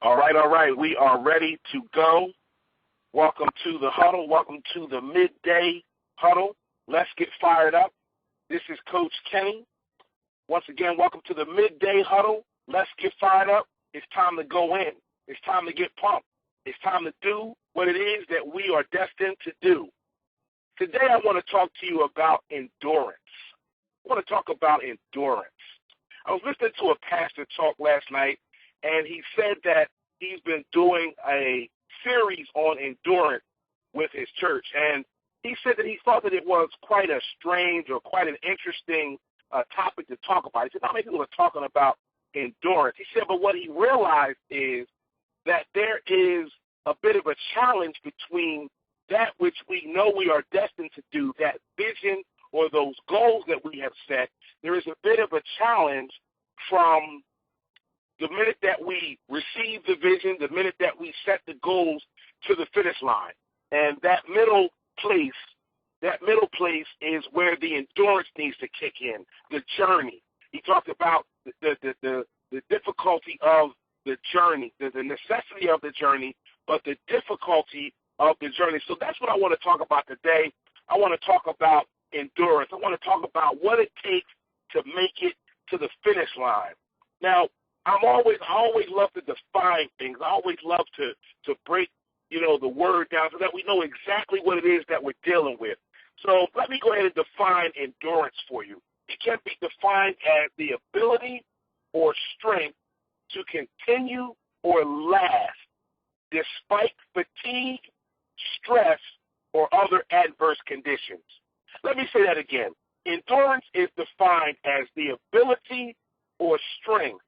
All right. We are ready to go. Welcome to the Huddle. Welcome to the Midday Huddle. Let's get fired up. This is Coach Kenny. Once again, welcome to the Midday Huddle. Let's get fired up. It's time to go in. It's time to get pumped. It's time to do what it is that we are destined to do. Today I want to talk to you about endurance. I want to talk about endurance. I was listening to a pastor talk last night, and he said that he's been doing a series on endurance with his church. And he said that he thought that it was quite a strange or quite an interesting topic to talk about. He said, not many people are talking about endurance. He said, but what he realized is that there is a bit of a challenge between that which we know we are destined to do, that vision or those goals that we have set. There is a bit of a challenge from the minute that we receive the vision, the minute that we set the goals to the finish line. And that middle place is where the endurance needs to kick in, the journey. He talked about the difficulty of the journey, the necessity of the journey, but the difficulty of the journey. So that's what I want to talk about today. I want to talk about endurance. I want to talk about what it takes to make it to the finish line. Now, I always love to define things. I always love to break, the word down so that we know exactly what it is that we're dealing with. So let me go ahead and define endurance for you. It can be defined as the ability or strength to continue or last despite fatigue, stress, or other adverse conditions. Let me say that again. Endurance is defined as the ability or strength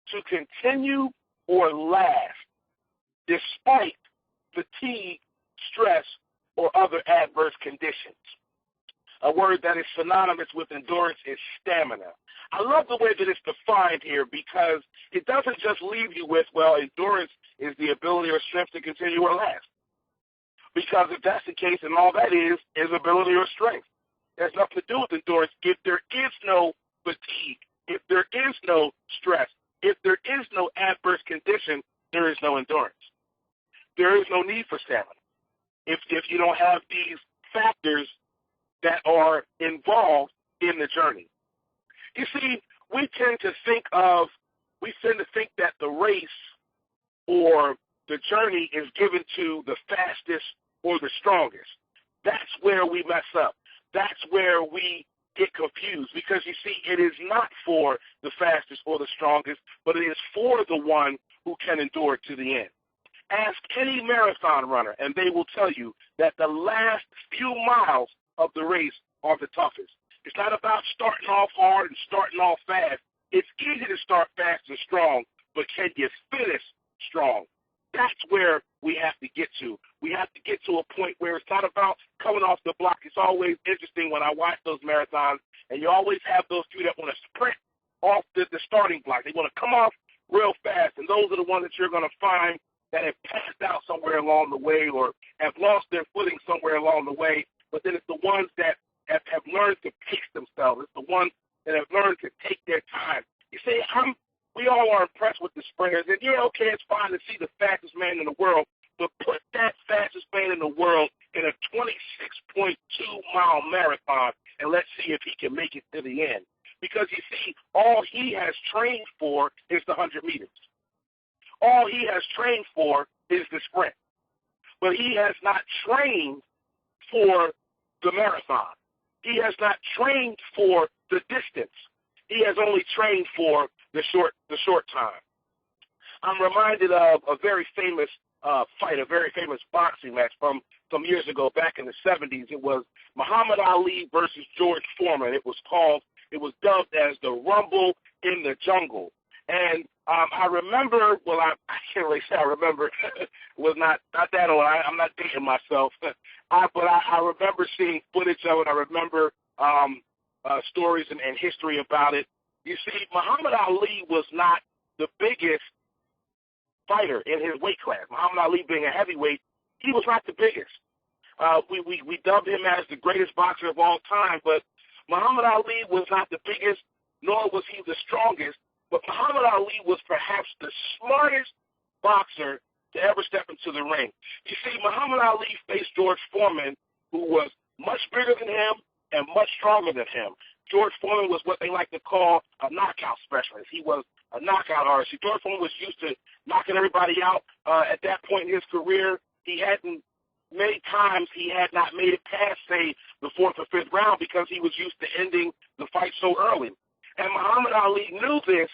to continue or last despite fatigue, stress, or other adverse conditions. A word that is synonymous with endurance is stamina. I love the way that it's defined here because it doesn't just leave you with, endurance is the ability or strength to continue or last. Because if that's the case, then all that is ability or strength. There's nothing to do with endurance if there is no fatigue, if there is no stress, if there is no adverse condition, there is no endurance. There is no need for stamina. If you don't have these factors that are involved in the journey. You see, we tend to think that the race or the journey is given to the fastest or the strongest. That's where we mess up. That's where we get confused because, you see, it is not for the fastest or the strongest, but it is for the one who can endure to the end. Ask any marathon runner, and they will tell you that the last few miles of the race are the toughest. It's not about starting off hard and starting off fast. It's easy to start fast and strong, but can you finish strong? That's where we have to get to. We have to get to a point where it's not about coming off the block. It's always interesting when I watch those marathons, and you always have those few that want to sprint off the starting block. They want to come off real fast, and those are the ones that you're going to find that have passed out somewhere along the way or have lost their footing somewhere along the way. But then it's the ones that have learned to pace themselves. It's the ones that have learned to take their time. You see, we all are impressed with the sprinters. And, okay, it's fine to see the fastest man in the world, but put that fastest man in the world in a 26.2-mile marathon, and let's see if he can make it to the end. Because, you see, all he has trained for is the 100 meters. All he has trained for is the sprint. But he has not trained for the marathon. He has not trained for the distance. He has only trained for the short time. I'm reminded of a very famous fight, a very famous boxing match from some years ago, back in the 70s. It was Muhammad Ali versus George Foreman. It was dubbed as the Rumble in the Jungle. And I remember, I can't really say I remember, it was not that old. I'm not dating myself. But I remember seeing footage of it. I remember stories and history about it. You see, Muhammad Ali was not the biggest fighter in his weight class. Muhammad Ali being a heavyweight, he was not the biggest. We dubbed him as the greatest boxer of all time, but Muhammad Ali was not the biggest, nor was he the strongest. But Muhammad Ali was perhaps the smartest boxer to ever step into the ring. You see, Muhammad Ali faced George Foreman, who was much bigger than him and much stronger than him. George Foreman was what they like to call a knockout specialist. He was a knockout artist. George Foreman was used to knocking everybody out. At that point in his career, many times he had not made it past, say, the fourth or fifth round because he was used to ending the fight so early. And Muhammad Ali knew this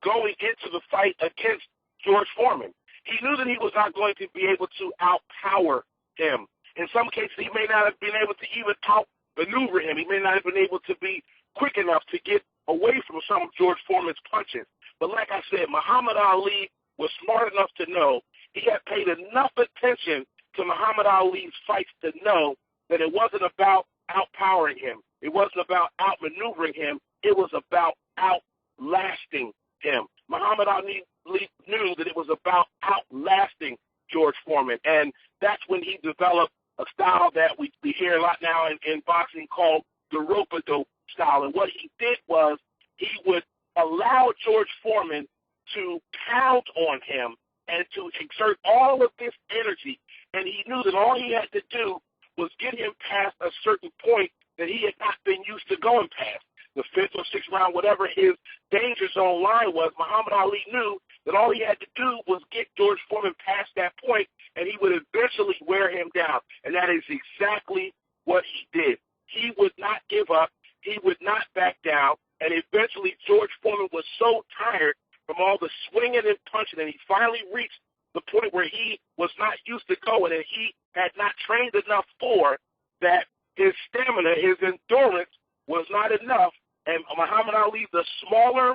going into the fight against George Foreman. He knew that he was not going to be able to outpower him. In some cases, he may not have been able to even outmaneuver him. He may not have been able to be quick enough to get away from some of George Foreman's punches. But like I said, Muhammad Ali was smart enough to know, he had paid enough attention to Muhammad Ali's fights to know that it wasn't about outpowering him. It wasn't about outmaneuvering him. It was about outlasting him. Muhammad Ali knew that it was about outlasting George Foreman, and that's when he developed a style that we hear a lot now in boxing called the rope-a-dope style. And what he did was he would allow George Foreman to pound on him and to exert all of this energy, and he knew that all he had to do was get him past a certain point that he had not been used to going past. The fifth or sixth round, whatever his danger zone line was, Muhammad Ali knew that all he had to do was get George Foreman past that point, and he would eventually wear him down. And that is exactly what he did. He would not give up. He would not back down. And eventually George Foreman was so tired from all the swinging and punching, and he finally reached the point where he was not used to going and he had not trained enough for that. His stamina, his endurance was not enough, and Muhammad Ali, the smaller,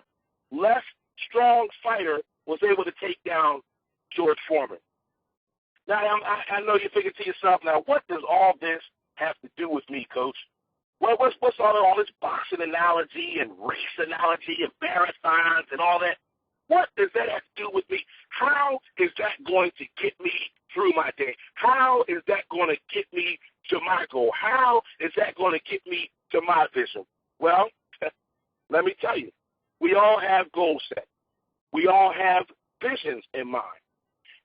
less strong fighter, was able to take down George Foreman. Now, I know you're thinking to yourself, now, what does all this have to do with me, Coach? Well, what's all this boxing analogy and race analogy and marathons and all that? What does that have to do with me? How is that going to get me through my day? How is that going to get me to my goal? How is that going to get me to my vision? Well, let me tell you, we all have goals set. We all have visions in mind.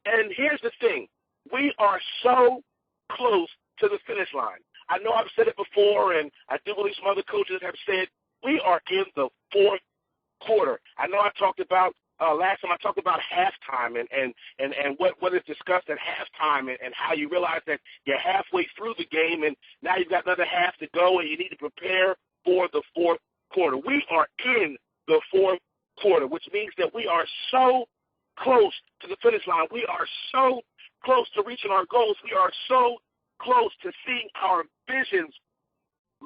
And here's the thing. We are so close to the finish line. I know I've said it before, and I do believe some other coaches have said, we are in the fourth quarter. I know I talked about last time I talked about halftime and what is discussed at halftime and how you realize that you're halfway through the game and now you've got another half to go and you need to prepare for the fourth quarter. We are in the fourth quarter, which means that we are so close to the finish line. We are so close to reaching our goals. We are so close to seeing our visions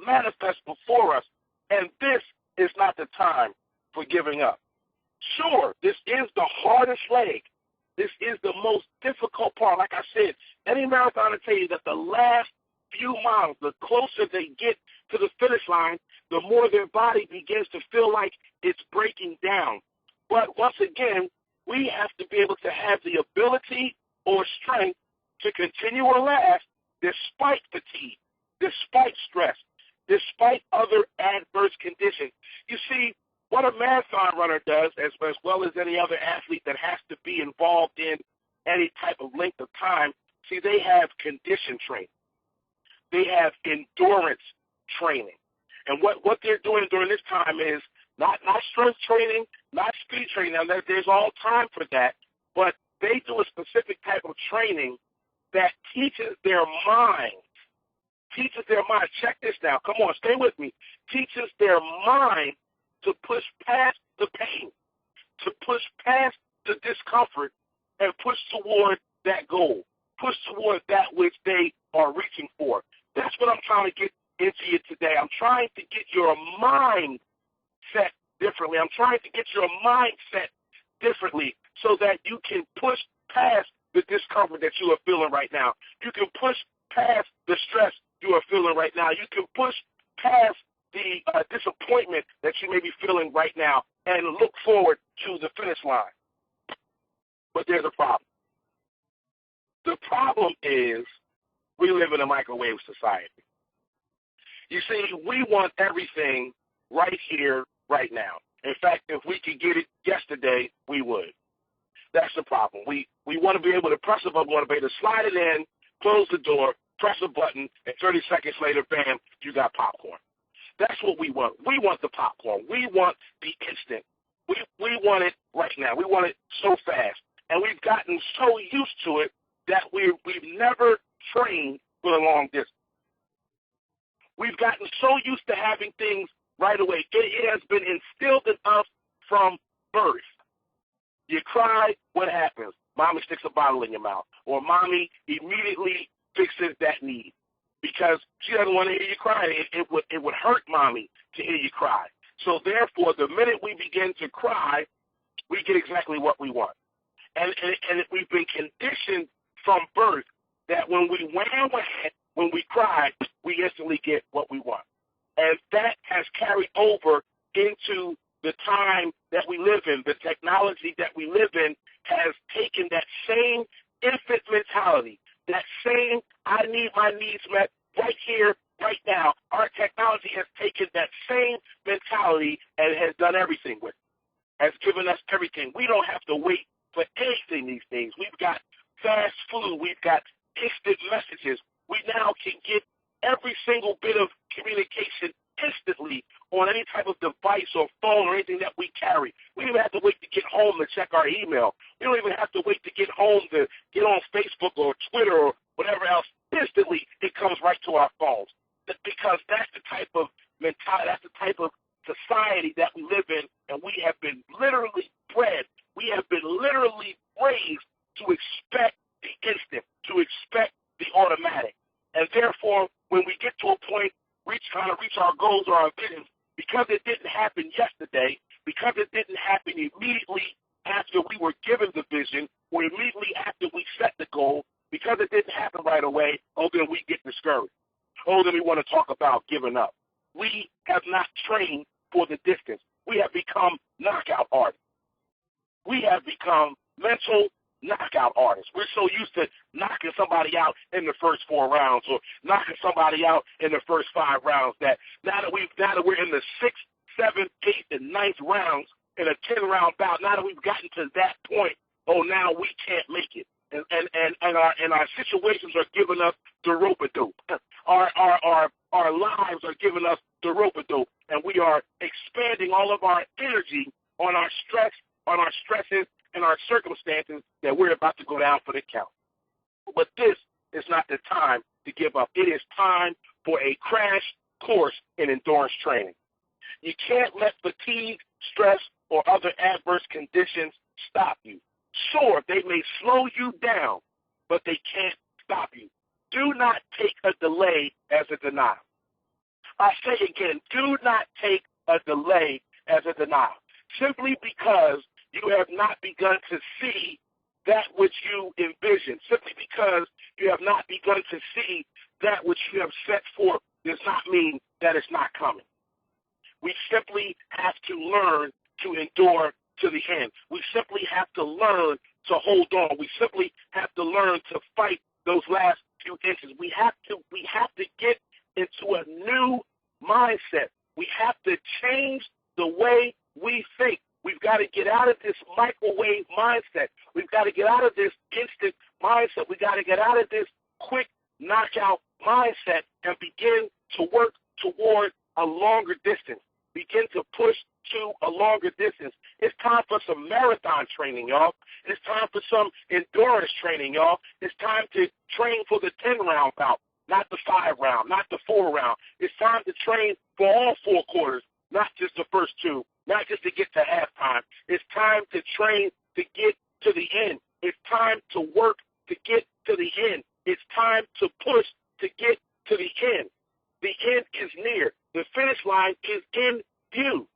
manifest before us. And this is not the time for giving up. Sure, this is the hardest leg. This is the most difficult part. Like I said, any marathoner will tell you that the last few miles, the closer they get to the finish line, the more their body begins to feel like it's breaking down. But once again, we have to be able to have the ability or strength to continue or last despite fatigue, despite stress, despite other adverse conditions. You see, what a marathon runner does, as well as any other athlete that has to be involved in any type of length of time, see, they have condition training. They have endurance training. And what they're doing during this time is not strength training, not speed training. Now, there's all time for that, but they do a specific type of training that teaches their mind. Check this now. Come on, stay with me. Teaches their mind to push past the pain, to push past the discomfort, and push toward that goal, push toward that which they are reaching for. That's what I'm trying to get into you today. I'm trying to get your mind set differently. I'm trying to get your mindset differently so that you can push past the discomfort that you are feeling right now. You can push past the stress you are feeling right now. You can push past the disappointment that you may be feeling right now and look forward to the finish line. But there's a problem. The problem is we live in a microwave society. You see, we want everything right here, right now. In fact, if we could get it yesterday, we would. That's the problem. We want to be able to press a button, we want to be able to slide it in, close the door, press a button, and 30 seconds later, bam, you got popcorn. That's what we want. We want the popcorn. We want the instant. We want it right now. We want it so fast. And we've gotten so used to it that we've never trained for the long distance. We've gotten so used to having things right away. It has been instilled in us from birth. You cry, what happens? Mommy sticks a bottle in your mouth. Or mommy immediately fixes that need because she doesn't want to hear you cry. It would hurt mommy to hear you cry. So therefore, the minute we begin to cry, we get exactly what we want. And we've been conditioned from birth that when we wham, when we cry, we instantly get what we want. And that has carried over into the time that we live in. The technology that we live in has taken that same infant mentality, that same I need my needs met right here, right now. Our technology has taken that same mentality and has done everything with it, has given us everything. We don't have to wait for anything these days. We've got fast food. We've got instant messages. We now can get every single bit of communication instantly on any type of device or phone or anything that we carry. We don't even have to wait to get home to check our email. We don't even have to wait to get home to get on Facebook or Twitter or whatever else. Instantly, it comes right to our phones because that's the type of mentality, that's the type of society that we live in, and we have been literally bred. We have been literally raised to expect the instant, to expect the automatic. And therefore, when we get to a point trying to reach our goals or our visions, because it didn't happen yesterday, because it didn't happen immediately after we were given the vision or immediately after we set the goal, because it didn't happen right away, then we get discouraged. Then we want to talk about giving up. We have not trained for the distance. We have become knockout artists. We have become mental knockout artists. We're so used to knocking somebody out in the first 4 rounds or knocking somebody out in the first 5 rounds that now that we're in the 6th, 7th, 8th, and 9th rounds in a 10-round bout, now that we've gotten to that point, now we can't make it. And our situations are giving us the rope-a-dope. Our lives are giving us the rope-a-dope, and we are expanding all of our energy on our stress, on our stresses, and our circumstances that we're about to go down for the count. But this is not the time to give up. It is time for a crash course in endurance training. You can't let fatigue, stress, or other adverse conditions stop you. Sure, they may slow you down, but they can't stop you. Do not take a delay as a denial. I say again, do not take a delay as a denial. Simply because you have not begun to see that which you envision, simply because you have not begun to see that which you have set forth does not mean that it's not coming. We simply have to learn to endure to the end. We simply have to learn to hold on. We simply have to learn to fight those last few inches. We have to get into a new mindset. We have to change the way we think. We've got to get out of this microwave mindset. We've got to get out of this instant mindset. We've got to get out of this quick knockout mindset and begin to work toward a longer distance. Begin to push to a longer distance. It's time for some marathon training, y'all. It's time for some endurance training, y'all. It's time to train for the 10-round bout, not the 5-round, not the 4-round. It's time to train for all 4 quarters, not just the first 2, not just to get to halftime. It's time to train to get to the end. It's time to work to get to the end. It's time to push to get to the end. The end is near. The finish line is in view.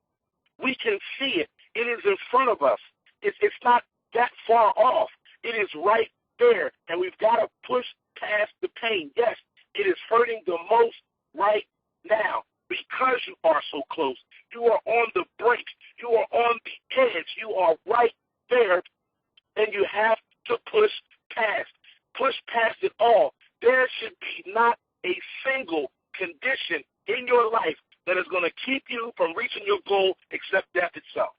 We can see it. It is in front of us. It's not that far off. It is right there, and we've got to push past the pain. Yes, it is hurting the most right now because you are so close. You are on the brink. You are on the edge. You are right there, and you have to push past. Push past it all. There should be not a single condition in your life that is going to keep you from reaching your goal except death itself.